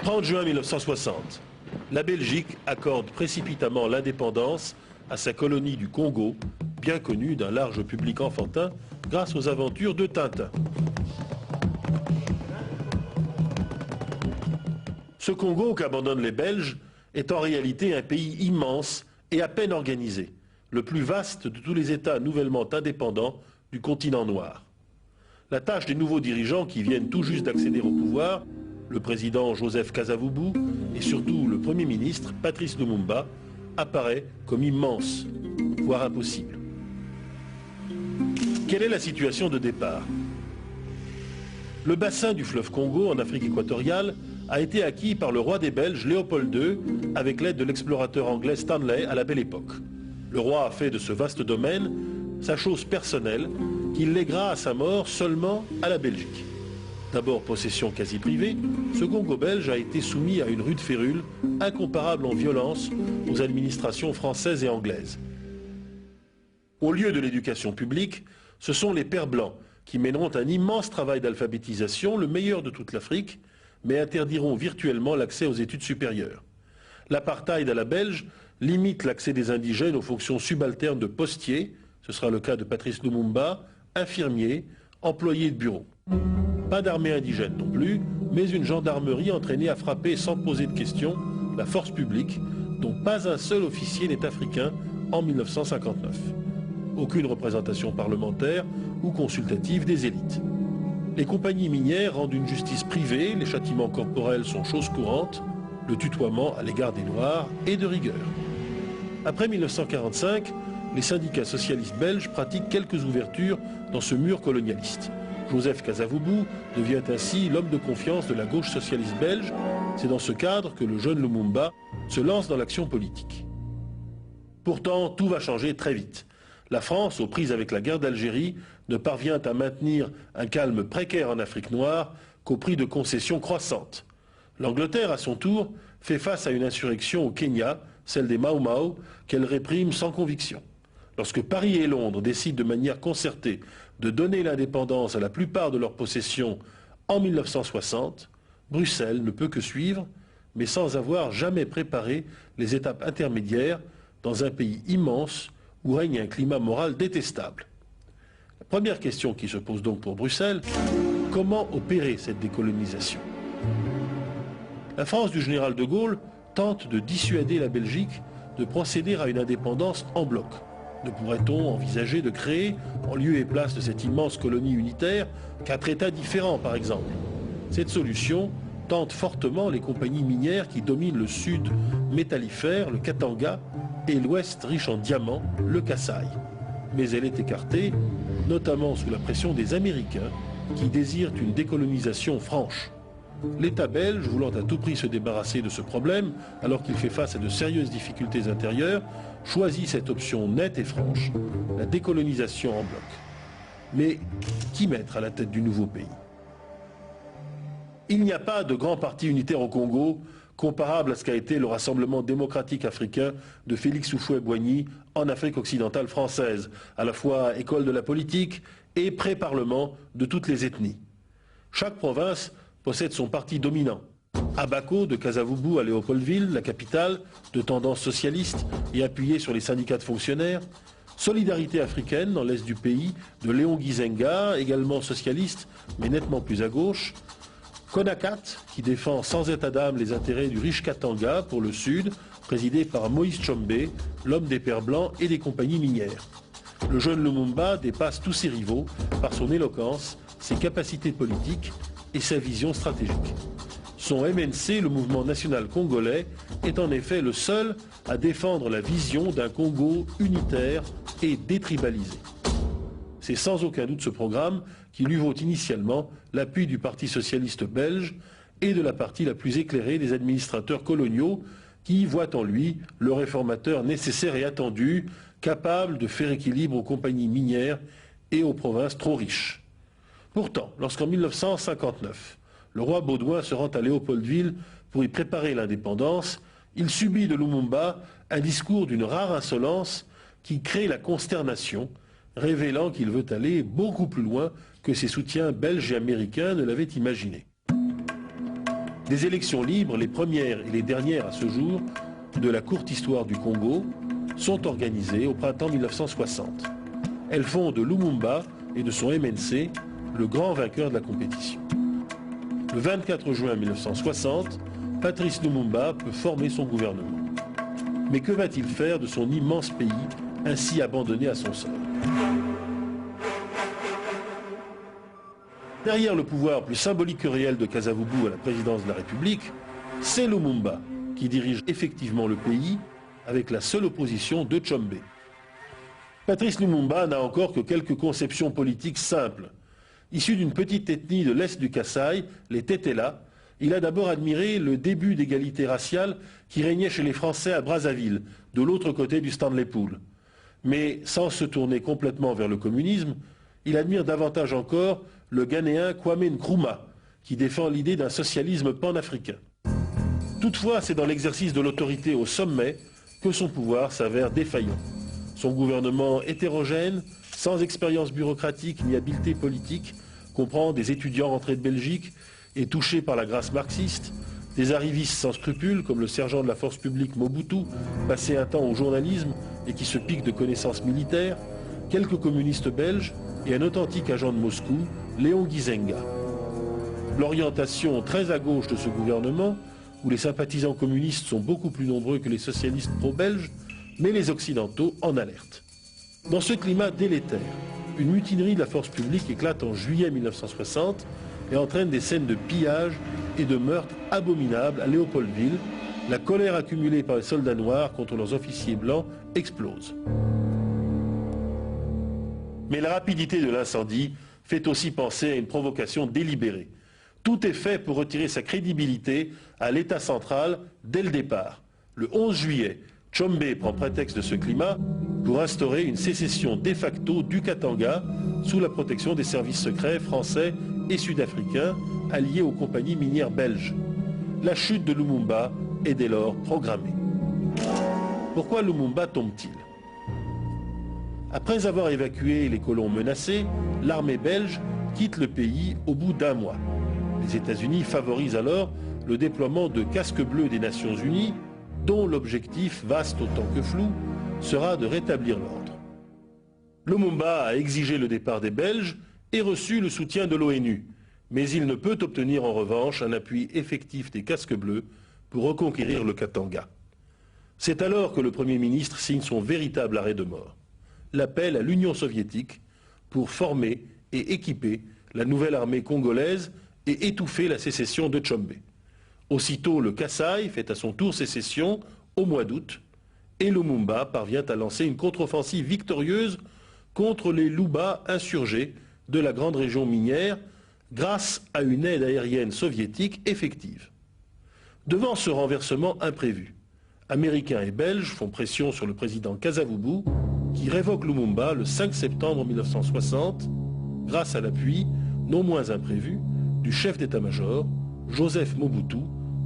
30 juin 1960, la Belgique accorde précipitamment l'indépendance à sa colonie du Congo, bien connue d'un large public enfantin grâce aux aventures de Tintin. Ce Congo qu'abandonnent les Belges est en réalité un pays immense et à peine organisé, le plus vaste de tous les États nouvellement indépendants du continent noir. La tâche des nouveaux dirigeants qui viennent tout juste d'accéder au pouvoir, le président Joseph Kasavubu et surtout le Premier ministre Patrice Lumumba, apparaît comme immense, voire impossible. Quelle est la situation de départ? Le bassin du fleuve Congo en Afrique équatoriale a été acquis par le roi des Belges Léopold II avec l'aide de l'explorateur anglais Stanley à la Belle Époque. Le roi a fait de ce vaste domaine sa chose personnelle qu'il léguera à sa mort seulement à la Belgique. D'abord possession quasi privée, ce Congo belge a été soumis à une rude férule incomparable en violence aux administrations françaises et anglaises. Au lieu de l'éducation publique, ce sont les Pères blancs qui mèneront un immense travail d'alphabétisation, le meilleur de toute l'Afrique, mais interdiront virtuellement l'accès aux études supérieures. L'apartheid à la belge limite l'accès des indigènes aux fonctions subalternes de postiers, ce sera le cas de Patrice Lumumba, infirmiers, employés de bureau. Pas d'armée indigène non plus, mais une gendarmerie entraînée à frapper sans poser de questions la force publique, dont pas un seul officier n'est africain en 1959. Aucune représentation parlementaire ou consultative des élites. Les compagnies minières rendent une justice privée, les châtiments corporels sont chose courante, le tutoiement à l'égard des Noirs est de rigueur. Après 1945, les syndicats socialistes belges pratiquent quelques ouvertures dans ce mur colonialiste. Joseph Kasavubu devient ainsi l'homme de confiance de la gauche socialiste belge. C'est dans ce cadre que le jeune Lumumba se lance dans l'action politique. Pourtant, tout va changer très vite. La France, aux prises avec la guerre d'Algérie, ne parvient à maintenir un calme précaire en Afrique noire qu'au prix de concessions croissantes. L'Angleterre, à son tour, fait face à une insurrection au Kenya, celle des Mau Mau, qu'elle réprime sans conviction. Lorsque Paris et Londres décident de manière concertée de donner l'indépendance à la plupart de leurs possessions en 1960, Bruxelles ne peut que suivre, mais sans avoir jamais préparé les étapes intermédiaires dans un pays immense où règne un climat moral détestable. La première question qui se pose donc pour Bruxelles, comment opérer cette décolonisation? La France du général de Gaulle tente de dissuader la Belgique de procéder à une indépendance en bloc. Ne pourrait-on envisager de créer, en lieu et place de cette immense colonie unitaire, 4 États différents par exemple? Cette solution tente fortement les compagnies minières qui dominent le sud métallifère, le Katanga, et l'ouest riche en diamants, le Kasaï. Mais elle est écartée, notamment sous la pression des Américains, qui désirent une décolonisation franche. L'État belge, voulant à tout prix se débarrasser de ce problème, alors qu'il fait face à de sérieuses difficultés intérieures, choisit cette option nette et franche, la décolonisation en bloc. Mais qui mettre à la tête du nouveau pays? Il n'y a pas de grand parti unitaire au Congo comparable à ce qu'a été le Rassemblement démocratique africain de Félix Houphouët-Boigny en Afrique occidentale française, à la fois école de la politique et pré-parlement de toutes les ethnies. Chaque province possède son parti dominant. Abako de Kasavubu à Léopoldville, la capitale, de tendance socialiste et appuyée sur les syndicats de fonctionnaires. Solidarité africaine dans l'est du pays, de Léon Gizenga, également socialiste, mais nettement plus à gauche. Konakat, qui défend sans état d'âme les intérêts du riche Katanga pour le sud, présidé par Moïse Tshombe, l'homme des Pères blancs et des compagnies minières. Le jeune Lumumba dépasse tous ses rivaux par son éloquence, ses capacités politiques et sa vision stratégique. Son MNC, le mouvement national congolais, est en effet le seul à défendre la vision d'un Congo unitaire et détribalisé. C'est sans aucun doute ce programme qui lui vaut initialement l'appui du Parti socialiste belge et de la partie la plus éclairée des administrateurs coloniaux qui voient en lui le réformateur nécessaire et attendu, capable de faire équilibre aux compagnies minières et aux provinces trop riches. Pourtant, lorsqu'en 1959, le roi Baudouin se rend à Léopoldville pour y préparer l'indépendance, il subit de Lumumba un discours d'une rare insolence qui crée la consternation, révélant qu'il veut aller beaucoup plus loin que ses soutiens belges et américains ne l'avaient imaginé. Des élections libres, les premières et les dernières à ce jour, de la courte histoire du Congo, sont organisées au printemps 1960. Elles font de Lumumba et de son MNC le grand vainqueur de la compétition. Le 24 juin 1960, Patrice Lumumba peut former son gouvernement. Mais que va-t-il faire de son immense pays, ainsi abandonné à son sort? Derrière le pouvoir plus symbolique que réel de Kasavubu à la présidence de la République, c'est Lumumba qui dirige effectivement le pays avec la seule opposition de Tshombe. Patrice Lumumba n'a encore que quelques conceptions politiques simples. Issu d'une petite ethnie de l'est du Kasaï, les Tetela, il a d'abord admiré le début d'égalité raciale qui régnait chez les Français à Brazzaville, de l'autre côté du Stanley Pool. Mais sans se tourner complètement vers le communisme, il admire davantage encore le Ghanéen Kwame Nkrumah, qui défend l'idée d'un socialisme panafricain. Toutefois, c'est dans l'exercice de l'autorité au sommet que son pouvoir s'avère défaillant. Son gouvernement hétérogène, sans expérience bureaucratique ni habileté politique, comprend des étudiants rentrés de Belgique et touchés par la grâce marxiste, des arrivistes sans scrupules comme le sergent de la force publique Mobutu, passé un temps au journalisme et qui se pique de connaissances militaires, quelques communistes belges et un authentique agent de Moscou, Léon Gizenga. L'orientation très à gauche de ce gouvernement, où les sympathisants communistes sont beaucoup plus nombreux que les socialistes pro-belges, met les Occidentaux en alerte. Dans ce climat délétère, une mutinerie de la force publique éclate en juillet 1960 et entraîne des scènes de pillage et de meurtres abominables à Léopoldville. La colère accumulée par les soldats noirs contre leurs officiers blancs explose. Mais la rapidité de l'incendie fait aussi penser à une provocation délibérée. Tout est fait pour retirer sa crédibilité à l'État central dès le départ. Le 11 juillet, Tshombe prend prétexte de ce climat pour instaurer une sécession de facto du Katanga sous la protection des services secrets français et sud-africains alliés aux compagnies minières belges. La chute de Lumumba est dès lors programmée. Pourquoi Lumumba tombe-t-il? Après avoir évacué les colons menacés, l'armée belge quitte le pays au bout d'un mois. Les États-Unis favorisent alors le déploiement de casques bleus des Nations Unies, dont l'objectif, vaste autant que flou, sera de rétablir l'ordre. Lumumba a exigé le départ des Belges et reçu le soutien de l'ONU, mais il ne peut obtenir en revanche un appui effectif des casques bleus pour reconquérir le Katanga. C'est alors que le Premier ministre signe son véritable arrêt de mort, l'appel à l'Union soviétique pour former et équiper la nouvelle armée congolaise et étouffer la sécession de Tshombe. Aussitôt, le Kasaï fait à son tour sécession au mois d'août et Lumumba parvient à lancer une contre-offensive victorieuse contre les Luba insurgés de la grande région minière grâce à une aide aérienne soviétique effective. Devant ce renversement imprévu, Américains et Belges font pression sur le président Kasavubu qui révoque Lumumba le 5 septembre 1960 grâce à l'appui, non moins imprévu, du chef d'état-major, Joseph Mobutu,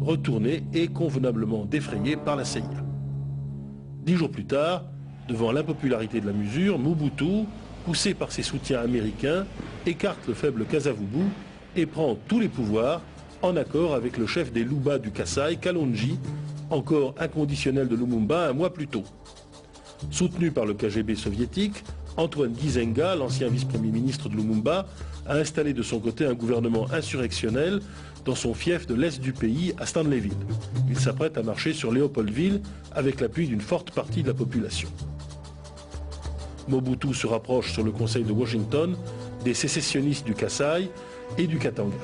retourné et convenablement défrayé par la CIA. 10 jours plus tard, devant l'impopularité de la mesure, Mobutu, poussé par ses soutiens américains, écarte le faible Kasavubu et prend tous les pouvoirs en accord avec le chef des Luba du Kasaï, Kalonji, encore inconditionnel de Lumumba un mois plus tôt. Soutenu par le KGB soviétique, Antoine Gizenga, l'ancien vice-premier ministre de Lumumba, a installé de son côté un gouvernement insurrectionnel dans son fief de l'est du pays, à Stanleyville. Il s'apprête à marcher sur Léopoldville avec l'appui d'une forte partie de la population. Mobutu se rapproche sur le Conseil de Washington des sécessionnistes du Kasaï et du Katanga.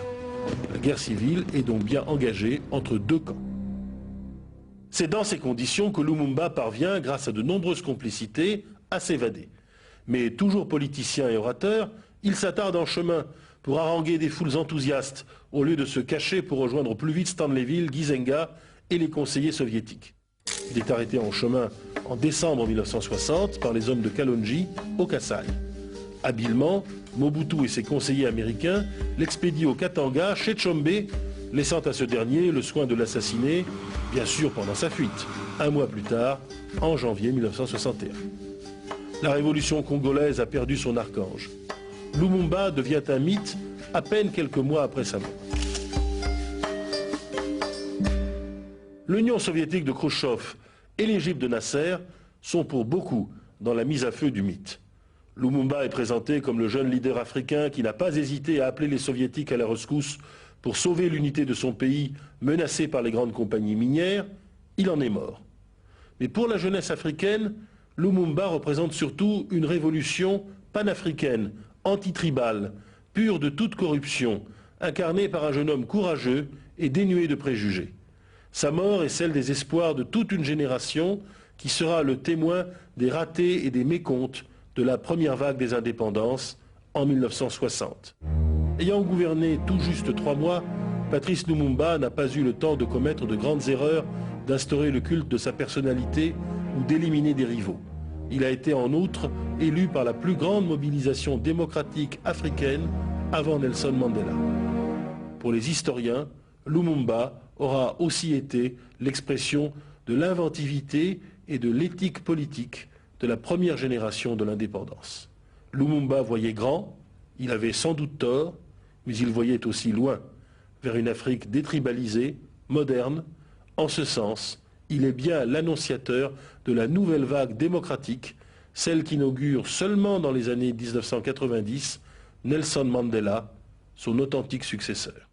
La guerre civile est donc bien engagée entre deux camps. C'est dans ces conditions que Lumumba parvient, grâce à de nombreuses complicités, à s'évader. Mais toujours politicien et orateur, il s'attarde en chemin pour haranguer des foules enthousiastes au lieu de se cacher pour rejoindre plus vite Stanleyville, Gizenga et les conseillers soviétiques. Il est arrêté en chemin en décembre 1960 par les hommes de Kalonji au Kasaï. Habilement, Mobutu et ses conseillers américains l'expédient au Katanga, chez Tshombe, laissant à ce dernier le soin de l'assassiner, bien sûr pendant sa fuite, un mois plus tard, en janvier 1961. La révolution congolaise a perdu son archange. Lumumba devient un mythe à peine quelques mois après sa mort. L'Union soviétique de Khrouchtchev et l'Égypte de Nasser sont pour beaucoup dans la mise à feu du mythe. Lumumba est présenté comme le jeune leader africain qui n'a pas hésité à appeler les soviétiques à la rescousse pour sauver l'unité de son pays menacé par les grandes compagnies minières. Il en est mort. Mais pour la jeunesse africaine, Lumumba représente surtout une révolution panafricaine, antitribale, pure de toute corruption, incarnée par un jeune homme courageux et dénué de préjugés. Sa mort est celle des espoirs de toute une génération qui sera le témoin des ratés et des mécomptes de la première vague des indépendances en 1960. Ayant gouverné tout juste 3 mois, Patrice Lumumba n'a pas eu le temps de commettre de grandes erreurs, d'instaurer le culte de sa personnalité ou d'éliminer des rivaux. Il a été en outre élu par la plus grande mobilisation démocratique africaine avant Nelson Mandela. Pour les historiens, Lumumba aura aussi été l'expression de l'inventivité et de l'éthique politique de la première génération de l'indépendance. Lumumba voyait grand, il avait sans doute tort, mais il voyait aussi loin, vers une Afrique détribalisée, moderne. En ce sens, il est bien l'annonciateur de la nouvelle vague démocratique, celle qu'inaugure seulement dans les années 1990 Nelson Mandela, son authentique successeur.